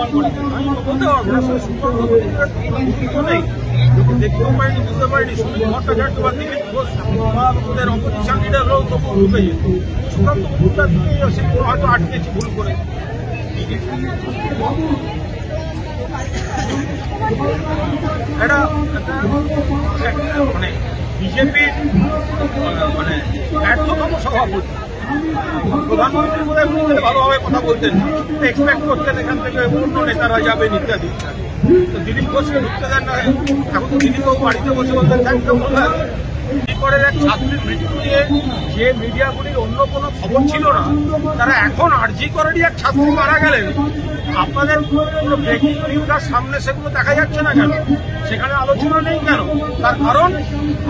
অনুমান করি, আমি বলতে পারবো না। নেই, দেখতেও পারিনি, বুঝতে পারিনি। সুনীল ভট্টাচার্য বা দিলীপ ঘোষ বা ওদের অপোজিশন লিডাররাও তবু ঢুকে যেত। সুকান্ত মজুমদার হয়তো আটকেছি ভুল করে। এটা মানে বিজেপির মানে ব্যর্থতম সভাপতি। প্রধানমন্ত্রী বোধহয় ভালোভাবে কথা বলতেন, এক্সপেক্ট করতেন এখান থেকে অন্য নেতারা যাবেন ইত্যাদি ইত্যাদি। তো দিলীপ ঘোষকে ঢুকতে দেন না। এখন তো দিলীপবাবু বাড়িতে বসে বলতেন পরের এক ছাত্রীর মৃত্যু নিয়ে যে মিডিয়াগুলির অন্য কোনো খবর ছিল না, তারা এখন আরজি করেরই এক ছাত্রী মারা গেলেন। আপনাদের কোনো ব্রেকিং নিউজের সামনে সেগুলো দেখা যাচ্ছে না কেন? সেখানে আলোচনা নেই কেন? তার কারণ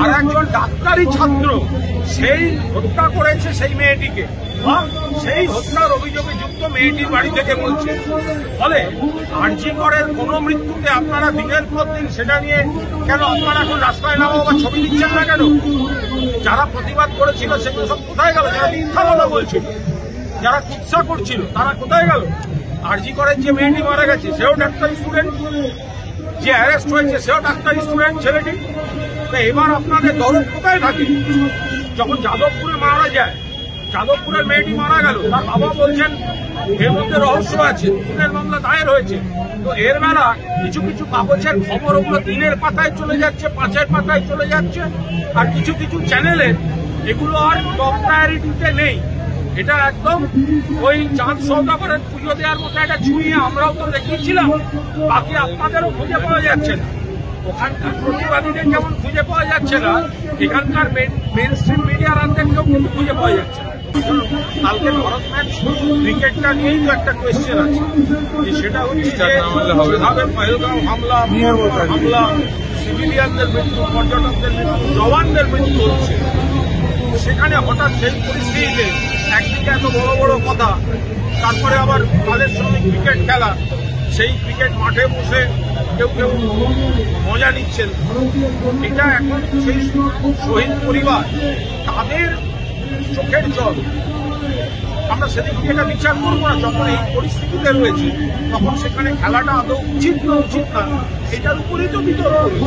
আর একজন ডাক্তারি ছাত্র সেই হত্যা করেছে সেই মেয়েটিকে, বা সেই হত্যার অভিযোগে যুক্ত মেয়েটির বাড়ি থেকে বলছে। ফলে আরজি করের কোনো মৃত্যুতে আপনারা দিনের পর দিন সেটা নিয়ে কেন আপনারা এখন রাস্তায় নামো বা ছবি দিচ্ছেন না কেন? যারা প্রতিবাদ করেছিল সেগুলো সব কোথায় গেল? যারা মিথ্যা কথা বলছিল, যারা কুৎসা করছিল, তারা কোথায় গেল? আরজি করের যে মেয়েটি মারা গেছে সেও ডাক্তারি স্টুডেন্ট, যে অ্যারেস্ট হয়েছে সেও ডাক্তারি স্টুডেন্ট ছেলেটি। তো এবার আপনাদের দরদ কোথায় থাকে? যখন যাদবপুরে মারা যায়, যাদবপুরের মেয়েটি মারা গেল, তার বাবা বলছেন এর মধ্যে রহস্য আছে, খুনের মামলা দায়ের হয়েছে। তো এর বেলা কিছু কিছু কাগজের খবর ওগুলো দিনের পাতায় চলে যাচ্ছে, 5-এর পাতায় চলে যাচ্ছে, আর কিছু কিছু চ্যানেলে এগুলো আর টপ প্রায়োরিটিতে নেই। এটা একদম ওই চাঁদ সওদাগরের পুজো দেওয়ার মতো একটা ছুঁয়ে আমরাও তো দেখিয়েছিলাম, বাকি আপনাদেরও খুঁজে পাওয়া যাচ্ছে না। ওখানকার প্রতিবাদীদের যেমন খুঁজে পাওয়া যাচ্ছে না, এখানকার মেন স্ট্রিম মিডিয়ার আনতেও কিন্তু খুঁজে পাওয়া যাচ্ছে না। কালকে ভারত ম্যাচ ক্রিকেটটা নিয়েই তো একটা কোয়েশ্চেন আছে, যে সেটা হচ্ছে পহেলগাঁও হামলা, সিভিলিয়ানদের মৃত্যু, পর্যটকদের মৃত্যু, জওয়ানদের মৃত্যু হচ্ছে। সেখানে হঠাৎ সেই পরিস্থিতিতে একদিকে এত বড় বড় কথা, তারপরে আবার তাদের সঙ্গে ক্রিকেট খেলা, সেই ক্রিকেট মাঠে বসে কেউ কেউ মজা নিচ্ছেন। এটা এখন সেই শহীদ পরিবার, তাদের চোখের জল। আমরা সেদিকে এটা বিচার করবো না। যখন এই পরিস্থিতিতে রয়েছে তখন সেখানে খেলাটা আদৌ উচিত না উচিত না, এটার উপরেই তো বিতর্ক।